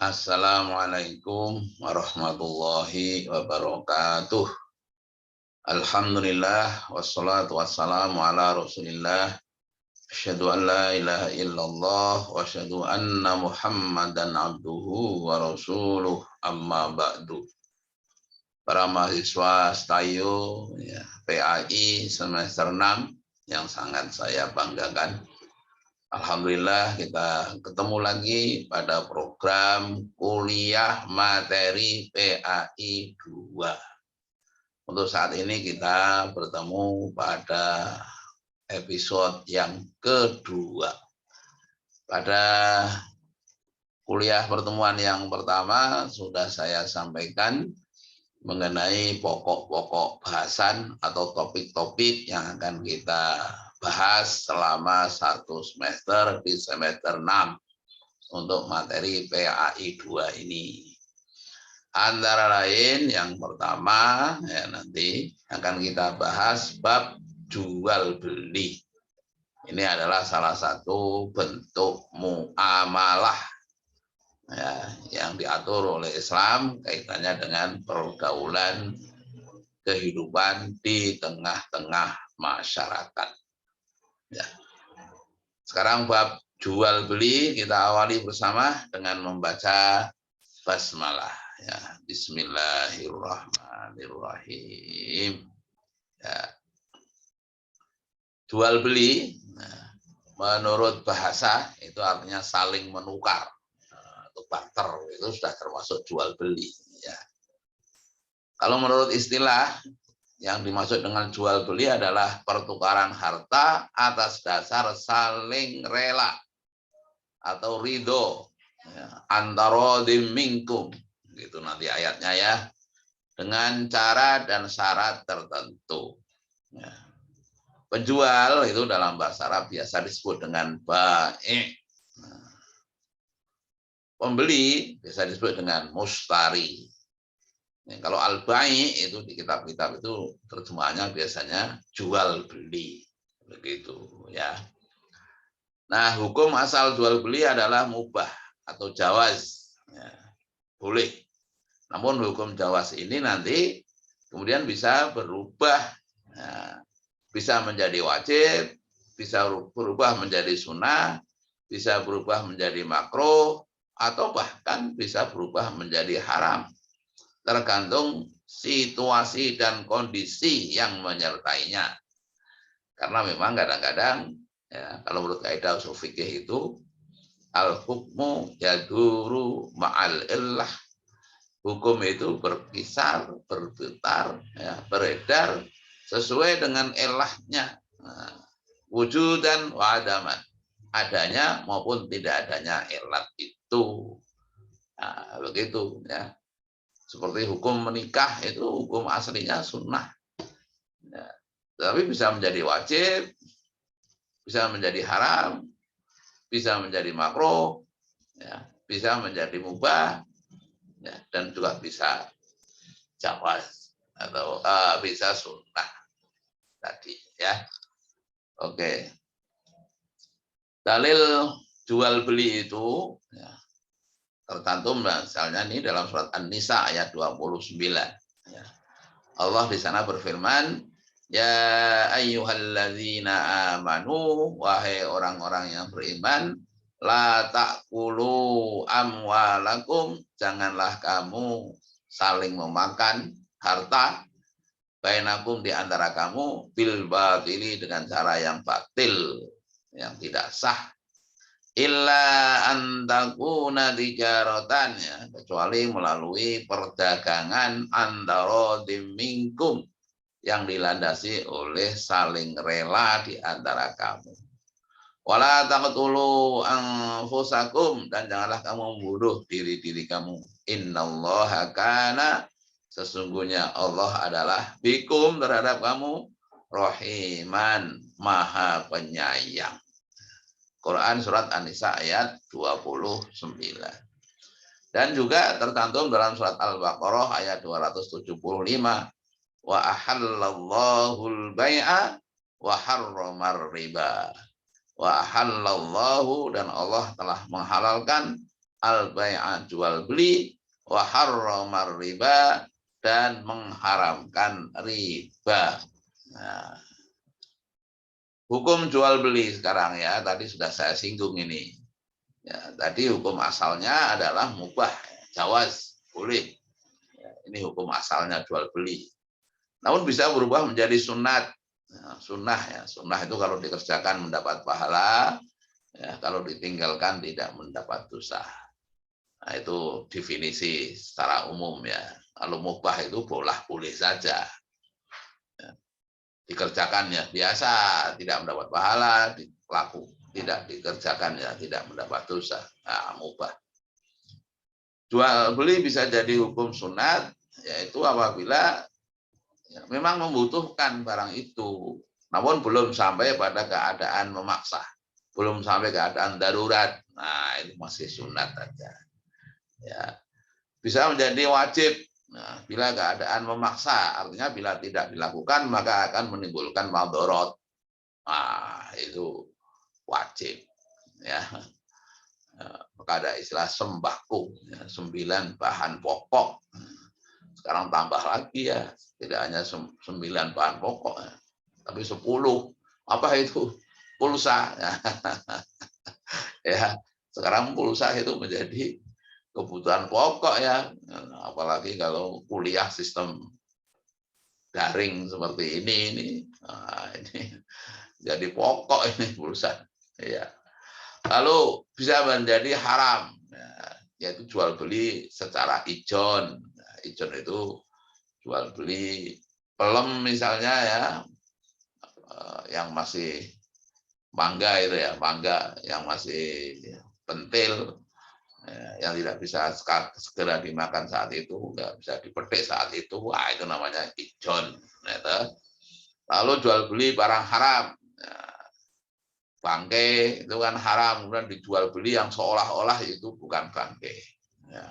Assalamualaikum warahmatullahi wabarakatuh. Alhamdulillah wassalatu wassalamu ala Rasulillah. Asyhadu an la ilaha illallah wa asyhadu anna Muhammadan abduhu wa rasuluh, amma ba'du. Para mahasiswa Stayo ya, PAI semester 6 yang sangat saya banggakan. Alhamdulillah kita ketemu lagi pada program kuliah materi PAI 2. Untuk saat ini kita bertemu pada episode yang kedua. Pada kuliah pertemuan yang pertama sudah saya sampaikan mengenai pokok-pokok bahasan atau topik-topik yang akan kita bahas selama 1 semester di semester 6 untuk materi PAI 2 ini. Antara lain yang pertama ya nanti akan kita bahas bab jual beli. Ini adalah salah satu bentuk muamalah ya, yang diatur oleh Islam kaitannya dengan pergaulan kehidupan di tengah-tengah masyarakat. Ya. Sekarang bab jual beli kita awali bersama dengan membaca basmalah. Ya, Bismillahirrahmanirrahim. Ya. Jual beli, menurut bahasa itu artinya saling menukar atau barter, itu sudah termasuk jual beli. Ya. Kalau menurut istilah, yang dimaksud dengan jual beli adalah pertukaran harta atas dasar saling rela atau ridho ya, antara minkum gitu nanti ayatnya ya, dengan cara dan syarat tertentu ya. Penjual itu dalam bahasa Arab biasa disebut dengan bai'. Pembeli biasa disebut dengan mustari. Ya, kalau al-bai' itu di kitab-kitab itu terjemahannya biasanya jual beli, begitu ya. Nah, hukum asal jual beli adalah mubah atau jawaz, ya, boleh. Namun hukum jawaz ini nanti kemudian bisa berubah, ya, bisa menjadi wajib, bisa berubah menjadi sunnah, bisa berubah menjadi makruh, atau bahkan bisa berubah menjadi haram. Tergantung situasi dan kondisi yang menyertainya. Karena memang kadang-kadang ya, kalau menurut kaidah usul fikih itu al-hukmu yaduru ma'al illah. Hukum itu berkisar, berputar, ya, beredar sesuai dengan ilahnya. Nah, wujudan wa adaman. Adanya maupun tidak adanya ilat itu. Nah, begitu ya. Seperti hukum menikah itu hukum aslinya sunnah. Ya. Tapi bisa menjadi wajib, bisa menjadi haram, bisa menjadi makruh, ya, bisa menjadi mubah, ya, dan juga bisa jawaz atau bisa sunnah tadi ya. Oke. Dalil jual beli itu ya, tercantum misalnya ini dalam surat An-Nisa ayat 29. Ya. Allah di sana berfirman, ya ayyuhalladzina amanu, wahai orang-orang yang beriman, la ta'kulu amwalakum, janganlah kamu saling memakan harta bainakum di antara kamu bil batili dengan cara yang batil, yang tidak sah. Illa antakuna tijaratan ya, kecuali melalui perdagangan antara minkum yang dilandasi oleh saling rela di antara kamu. Wala taqtulu anfusakum, dan janganlah kamu membunuh diri-diri kamu. Innallaha kana, sesungguhnya Allah adalah bikum terhadap kamu rahiman, maha penyayang. Quran surat An-Nisa ayat 29. Dan juga tercantum dalam surat Al-Baqarah ayat 275. Wa ahallallahu al-bai'a wa harramar riba. Wa ahallallahu, dan Allah telah menghalalkan al-bai'a jual beli, wa harramar riba, dan mengharamkan riba. Nah, hukum jual beli sekarang ya, tadi sudah saya singgung ini. Ya, tadi hukum asalnya adalah mubah, jawaz, boleh. Ya, ini hukum asalnya jual beli. Namun bisa berubah menjadi sunat. Nah, sunnah ya, sunnah itu kalau dikerjakan mendapat pahala, ya, kalau ditinggalkan tidak mendapat dosa. Nah, itu definisi secara umum ya. Kalau mubah itu boleh saja. Ya, dikerjakan ya biasa, tidak mendapat pahala, dilaku. Tidak dikerjakan ya tidak mendapat dosa. Nah, mubah. Jual beli bisa jadi hukum sunat, yaitu apabila ya, memang membutuhkan barang itu, namun belum sampai pada keadaan memaksa, belum sampai keadaan darurat. Nah, itu masih sunat saja. Ya, bisa menjadi wajib. Nah, bila keadaan memaksa, artinya bila tidak dilakukan maka akan menimbulkan madharat. Nah, itu wajib. Ya, maka ada istilah sembako, ya, 9 bahan pokok. Sekarang tambah lagi ya, tidak hanya 9 bahan pokok, tapi 10. Apa itu? Pulsa. Ya, sekarang pulsa itu menjadi kebutuhan pokok ya. Apalagi kalau kuliah sistem daring seperti ini jadi pokok ini pulsa. Ya. Lalu bisa menjadi haram, ya, yaitu jual beli secara ijon. Ijon itu jual beli pelem misalnya ya, yang masih mangga itu ya, mangga yang masih pentil, yang tidak bisa segera dimakan saat itu, nggak bisa dipetik saat itu, wah itu namanya ijon. Lalu jual beli barang haram, bangke itu kan haram, kemudian dijual beli yang seolah-olah itu bukan bangke. Ya,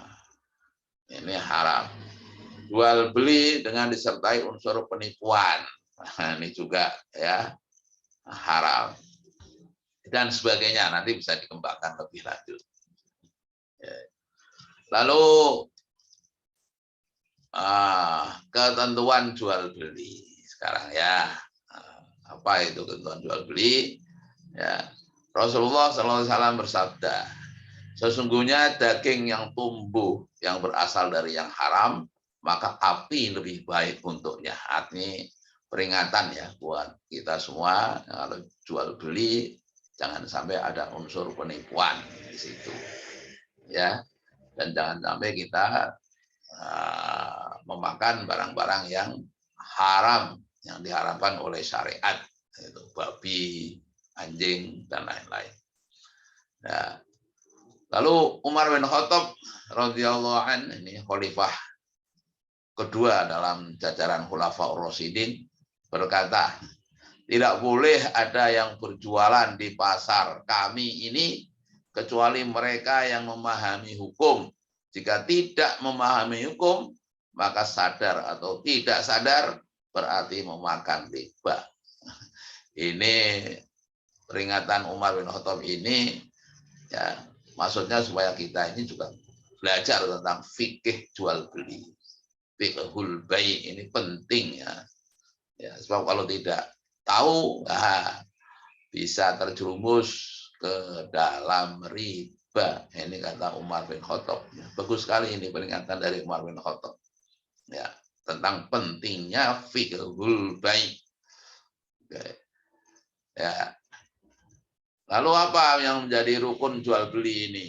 ini haram. Jual beli dengan disertai unsur penipuan, nah, ini juga ya haram. Dan sebagainya, nanti bisa dikembangkan lebih lanjut. Lalu ketentuan jual beli sekarang ya, apa itu ketentuan jual beli? Ya, Rasulullah SAW bersabda, sesungguhnya daging yang tumbuh yang berasal dari yang haram, maka api lebih baik untuknya. Artinya peringatan ya buat kita semua, kalau jual beli jangan sampai ada unsur penipuan di situ. Ya, dan jangan sampai kita memakan barang-barang yang haram, yang diharamkan oleh syariat, yaitu babi, anjing, dan lain-lain. Ya. Lalu Umar bin Khattab radhiyallahu anhu, ini khalifah kedua dalam jajaran Khulafaur Rasyidin, berkata, tidak boleh ada yang berjualan di pasar kami ini kecuali mereka yang memahami hukum. Jika tidak memahami hukum, maka sadar atau tidak sadar berarti memakan riba. Ini peringatan Umar bin Khattab ini ya, maksudnya supaya kita ini juga belajar tentang fikih jual beli. Fiqhul bai' ini penting ya. Ya, sebab kalau tidak tahu, bisa terjerumus ke dalam riba. Ini kata Umar bin Khattab. Bagus sekali ini peringatan dari Umar bin Khattab. Ya, tentang pentingnya fiqhul bai'. Ya. Lalu apa yang menjadi rukun jual beli ini?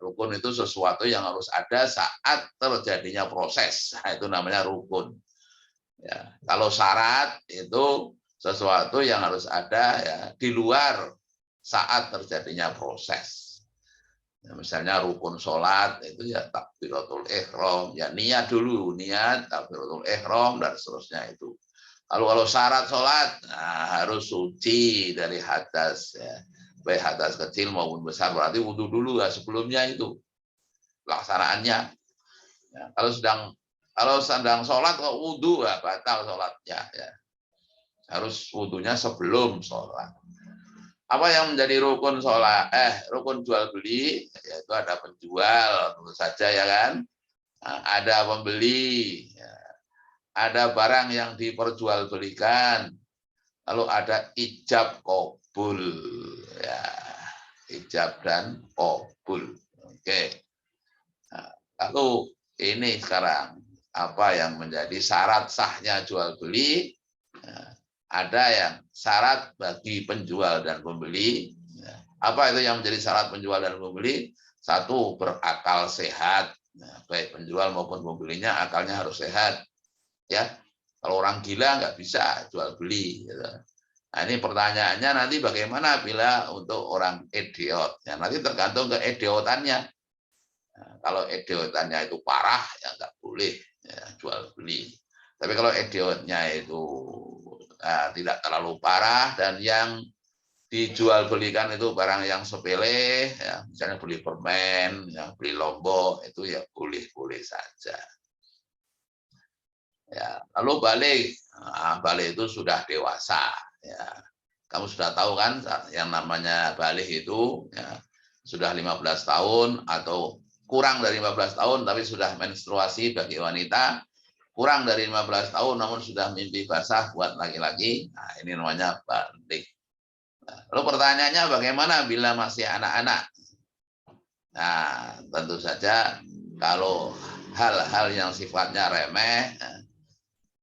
Rukun itu sesuatu yang harus ada saat terjadinya proses. Nah, itu namanya rukun. Ya, kalau syarat itu sesuatu yang harus ada ya di luar saat terjadinya proses. Ya, misalnya rukun sholat itu ya takbiratul ihram, ya niat dulu, niat takbiratul ihram dan seterusnya itu. Lalu kalau syarat sholat nah, harus suci dari hadas ya. Baik hadas kecil maupun besar, berarti wudhu dulu ya sebelumnya itu pelaksanaannya. Ya, kalau sedang sholat kok wudhu ya batal sholatnya ya. Harus wudhunya sebelum sholat. Apa yang menjadi rukun rukun jual beli? Yaitu ada penjual, tentu saja ya kan. Nah, ada pembeli, ya. Ada barang yang diperjualbelikan, lalu ada ijab qabul, ya, ijab dan qabul. Oke. Nah, lalu ini sekarang apa yang menjadi syarat sahnya jual beli? Nah, ada yang syarat bagi penjual dan pembeli. Apa itu yang menjadi syarat penjual dan pembeli? Satu, berakal sehat. Nah, baik penjual maupun pembelinya akalnya harus sehat. Ya, kalau orang gila nggak bisa jual beli. Gitu. Nah, ini pertanyaannya nanti bagaimana bila untuk orang idiot? Ya, nanti tergantung ke idiotannya. Nah, kalau idiotannya itu parah, ya nggak boleh ya, jual beli. Tapi kalau idiotnya itu tidak terlalu parah dan yang dijual belikan itu barang yang sepele, ya, misalnya beli permen, ya, beli lombok, itu ya boleh-boleh saja. Ya, lalu balik, balik itu sudah dewasa. Ya, kamu sudah tahu kan yang namanya balik itu ya, sudah 15 tahun atau kurang dari 15 tahun tapi sudah menstruasi bagi wanita, kurang dari 15 tahun namun sudah mimpi basah buat laki-laki. Nah, ini namanya balik. Lalu pertanyaannya bagaimana bila masih anak-anak? Nah, tentu saja kalau hal-hal yang sifatnya remeh,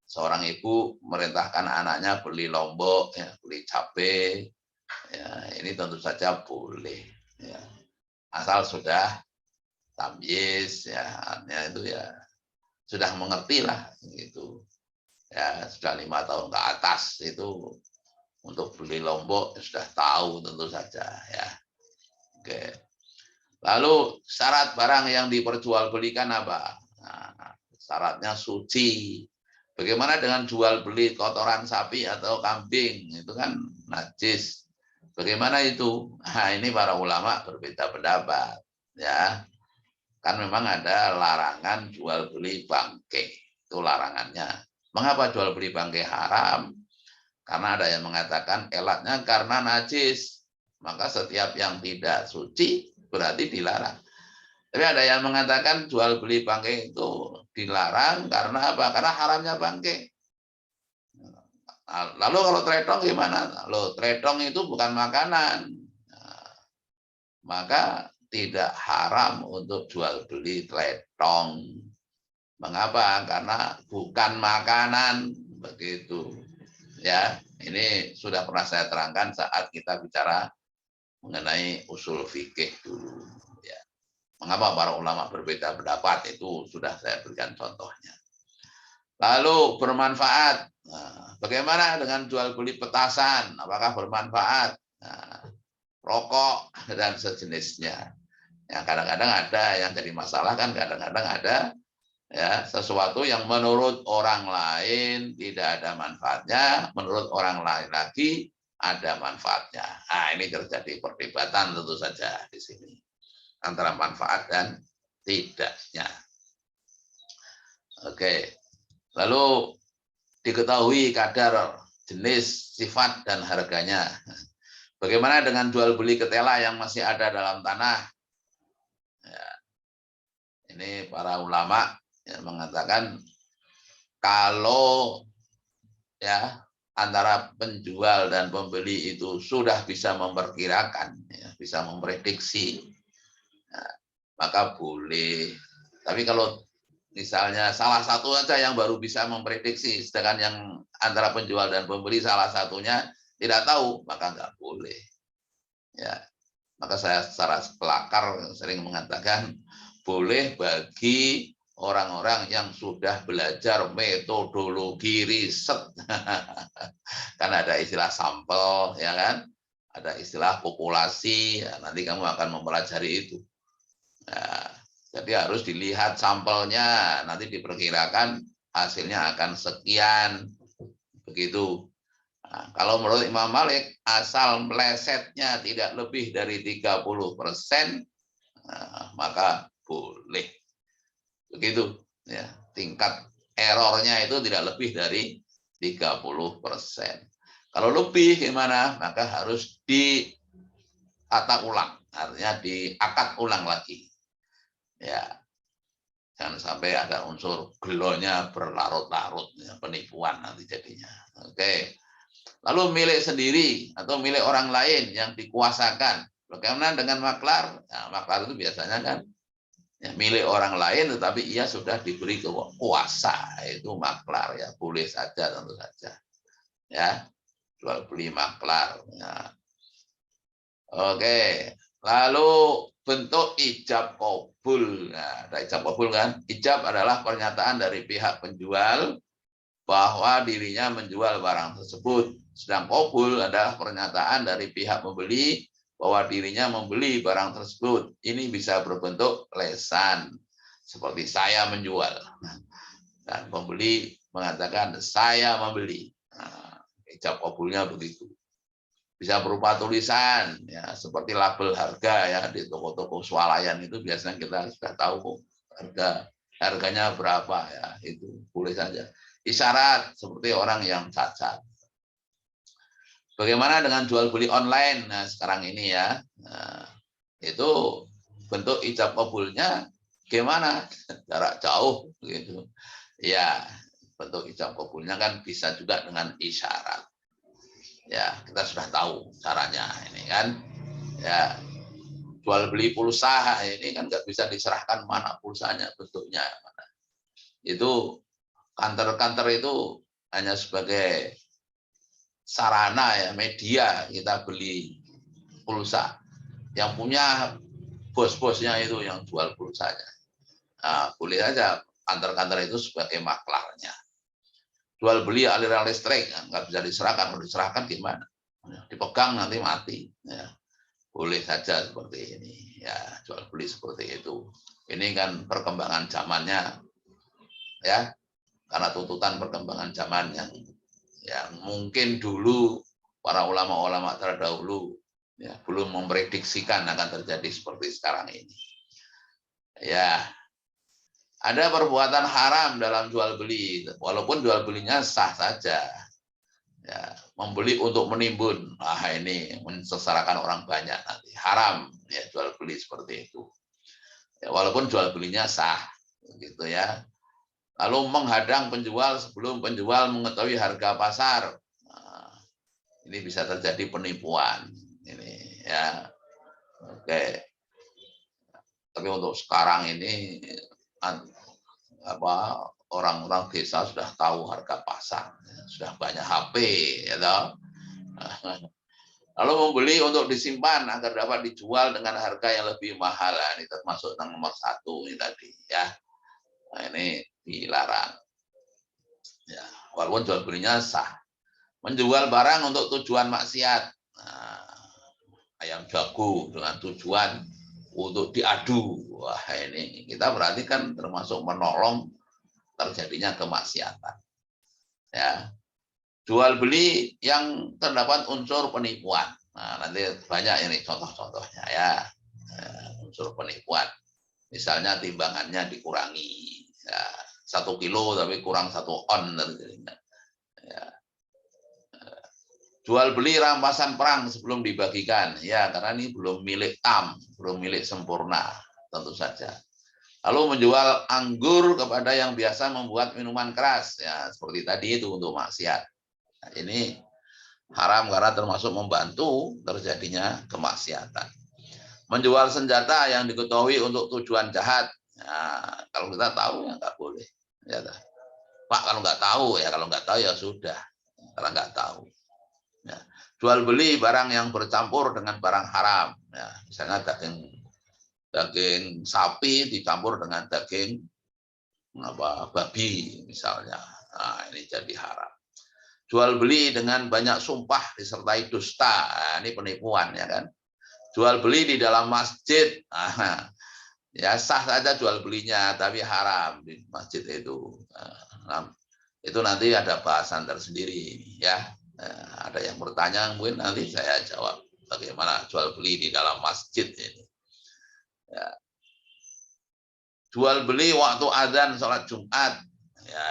seorang ibu merintahkan anaknya beli lombok, ya, beli cabai, ya, ini tentu saja boleh. Ya. Asal sudah tamyiz, ya, itu ya sudah mengerti lah, gitu. Ya, sudah 5 tahun ke atas itu untuk beli lombok sudah tahu tentu saja ya. Oke. Lalu syarat barang yang diperjualbelikan apa? Nah, syaratnya suci. Bagaimana dengan jual beli kotoran sapi atau kambing? Itu kan najis. Bagaimana itu? Nah, ini para ulama berbeda pendapat, ya. Kan memang ada larangan jual beli bangkai. Itu larangannya. Mengapa jual beli bangkai haram? Karena ada yang mengatakan elatnya karena najis. Maka setiap yang tidak suci berarti dilarang. Tapi ada yang mengatakan jual beli bangkai itu dilarang karena apa? Karena haramnya bangkai. Lalu kalau tretong gimana? Loh, tretong itu bukan makanan. Nah, maka tidak haram untuk jual beli tretong. Mengapa? Karena bukan makanan. Begitu. Ya, ini sudah pernah saya terangkan saat kita bicara mengenai usul fikih dulu. Ya. Mengapa para ulama berbeda pendapat itu sudah saya berikan contohnya. Lalu bermanfaat. Nah, bagaimana dengan jual beli petasan? Apakah bermanfaat? Nah, rokok dan sejenisnya. Yang kadang-kadang ada yang jadi masalah kan kadang-kadang ada ya sesuatu yang menurut orang lain tidak ada manfaatnya, menurut orang lain lagi ada manfaatnya. Nah, ini terjadi perdebatan tentu saja di sini antara manfaat dan tidaknya. Oke. Lalu diketahui kadar, jenis, sifat dan harganya. Bagaimana dengan jual beli ketela yang masih ada dalam tanah? Ya, ini para ulama yang mengatakan kalau ya antara penjual dan pembeli itu sudah bisa memperkirakan, ya, bisa memprediksi, ya, maka boleh. Tapi kalau misalnya salah satu saja yang baru bisa memprediksi, sedangkan yang antara penjual dan pembeli salah satunya tidak tahu, maka nggak boleh. Ya, maka saya secara pelakar sering mengatakan boleh bagi orang-orang yang sudah belajar metodologi riset. Kan ada istilah sampel, ya kan? Ada istilah populasi, ya, nanti kamu akan mempelajari itu. Nah, jadi harus dilihat sampelnya, nanti diperkirakan hasilnya akan sekian, begitu. Nah, kalau menurut Imam Malik, asal melesetnya tidak lebih dari 30%, nah, maka boleh. Begitu, ya. Tingkat errornya itu tidak lebih dari 30%. Kalau lebih gimana? Maka harus ditata ulang, artinya diakad ulang lagi. Ya, jangan sampai ada unsur gelonya berlarut-larut, ya, penipuan nanti jadinya. Oke. Lalu milik sendiri atau milik orang lain yang dikuasakan. Bagaimana dengan maklar? Nah, maklar itu biasanya kan ya, milik orang lain, tetapi ia sudah diberi kuasa, itu maklar ya, boleh saja tentu saja. Ya, jual beli maklar. Ya. Oke, lalu bentuk ijab kabul. Nah, ada ijab kabul kan? Ijab adalah pernyataan dari pihak penjual bahwa dirinya menjual barang tersebut. Sedang kabul adalah pernyataan dari pihak pembeli bahwa dirinya membeli barang tersebut. Ini bisa berbentuk lesan, seperti saya menjual. Dan pembeli mengatakan saya membeli. Nah, ijab kabulnya begitu. Bisa berupa tulisan, ya, seperti label harga ya di toko-toko swalayan itu biasanya kita sudah tahu harganya berapa ya, itu boleh saja. Isyarat seperti orang yang cacat. Bagaimana dengan jual beli online? Nah, sekarang ini ya, nah, itu bentuk ijab kabulnya gimana? Jarak jauh gitu. Ya, bentuk ijab kabulnya kan bisa juga dengan isyarat. Ya, kita sudah tahu caranya ini kan. Ya, jual beli pulsa ini kan nggak bisa diserahkan mana pulsanya, bentuknya mana. Itu kantor-kantor itu hanya sebagai sarana ya, media kita beli pulsa. Yang punya bos-bosnya itu yang jual pulsanya. Nah, boleh aja kantor-kantor itu sebagai maklarnya. Jual beli aliran listrik nggak bisa diserahkan, kalau diserahkan gimana? Dipegang nanti mati. Ya, boleh saja seperti ini. Ya, jual beli seperti itu. Ini kan perkembangan zamannya, ya, karena tuntutan perkembangan zaman yang mungkin dulu para ulama-ulama terdahulu ya, belum memprediksikan akan terjadi seperti sekarang ini. Ya, ada perbuatan haram dalam jual beli, walaupun jual belinya sah saja. Ya, membeli untuk menimbun, ini mensesarakan orang banyak nanti. Haram ya jual beli seperti itu. Ya, walaupun jual belinya sah, gitu ya. Lalu menghadang penjual sebelum penjual mengetahui harga pasar. Nah, ini bisa terjadi penipuan. Ini ya, oke. Tapi untuk sekarang ini orang-orang desa sudah tahu harga pasar, sudah banyak HP, ya toh. Lalu membeli untuk disimpan agar dapat dijual dengan harga yang lebih mahal. Nah, ini termasuk yang nomor 1 ini tadi ya. Nah, ini dilarang. Ya, walaupun jual belinya sah. Menjual barang untuk tujuan maksiat. Nah, ayam jago dengan tujuan untuk diadu. Wah, ini kita berarti kan termasuk menolong terjadinya kemaksiatan. Ya. Jual beli yang terdapat unsur penipuan. Nah, nanti banyak ini contoh-contohnya ya. Unsur penipuan. Misalnya timbangannya dikurangi. Ya, 1 kilo tapi kurang 1 on. Ya. Jual beli rampasan perang sebelum dibagikan. Ya, karena ini belum milik tam, belum milik sempurna, tentu saja. Lalu menjual anggur kepada yang biasa membuat minuman keras. Ya, seperti tadi itu untuk maksiat. Nah, ini haram karena termasuk membantu terjadinya kemaksiatan. Menjual senjata yang diketahui untuk tujuan jahat. Nah, kalau kita tahu ya nggak boleh. Ya, Pak, kalau nggak tahu ya sudah. Kalau nggak tahu. Ya. Jual beli barang yang bercampur dengan barang haram. Ya, misalnya daging sapi dicampur dengan daging babi misalnya. Nah, ini jadi haram. Jual beli dengan banyak sumpah disertai dusta. Nah, ini penipuan ya kan. Jual beli di dalam masjid. Nah, ya sah saja jual belinya tapi haram di masjid itu. Nah, itu nanti ada bahasan tersendiri ya. Nah, ada yang bertanya mungkin nanti saya jawab bagaimana jual beli di dalam masjid ini. Ya. Jual beli waktu adzan sholat Jumat. Ya,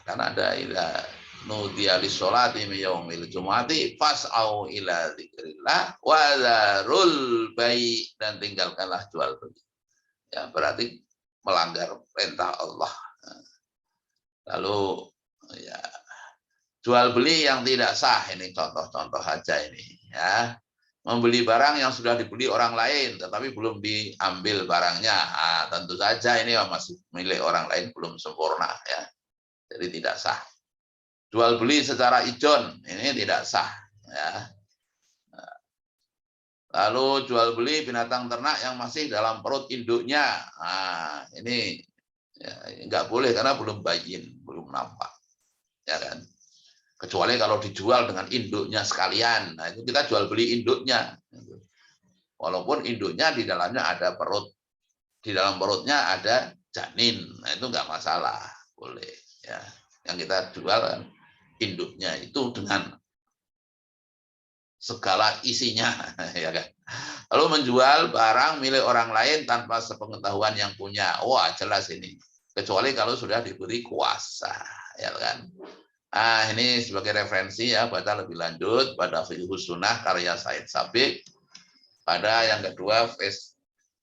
kan ada ya, nudiya lis-sholati min yaumil jumu'ati fas'au ila dzikrillah wa dzarul bai', dan tinggalkanlah jual beli. Ya, berarti melanggar perintah Allah. Lalu ya, jual beli yang tidak sah, ini contoh-contoh saja ini ya. Membeli barang yang sudah dibeli orang lain tetapi belum diambil barangnya, tentu saja ini masih milik orang lain, belum sempurna ya. Jadi tidak sah. Jual beli secara ijon ini tidak sah ya. Lalu jual beli binatang ternak yang masih dalam perut induknya, ini ya, nggak boleh karena belum bayin, belum nampak, ya kan. Kecuali kalau dijual dengan induknya sekalian, nah itu kita jual beli induknya. Walaupun induknya di dalamnya ada perut, di dalam perutnya ada janin, nah itu nggak masalah, boleh. Ya, yang kita jual kan induknya itu dengan segala isinya, ya kan. Lalu menjual barang milik orang lain tanpa sepengetahuan yang punya, wah jelas ini. Kecuali kalau sudah diberi kuasa, ya kan. Ini sebagai referensi ya, baca lebih lanjut pada Fiqhus Sunnah karya Said Sabiq. Pada yang kedua,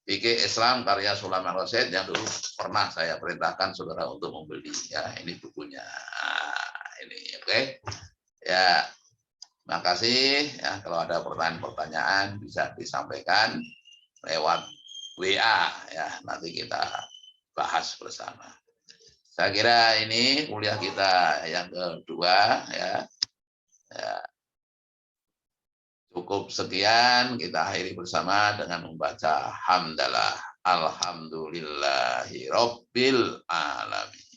Fikih Islam karya Sulaiman Rasyid yang dulu pernah saya perintahkan saudara untuk membeli. Ya, ini bukunya. Ini oke. Ya, makasih ya. Kalau ada pertanyaan-pertanyaan bisa disampaikan lewat WA ya. Nanti kita bahas bersama. Saya kira ini kuliah kita yang kedua ya. Ya. Cukup sekian, kita akhiri bersama dengan membaca hamdalah. Alhamdulillahirabbil alamin.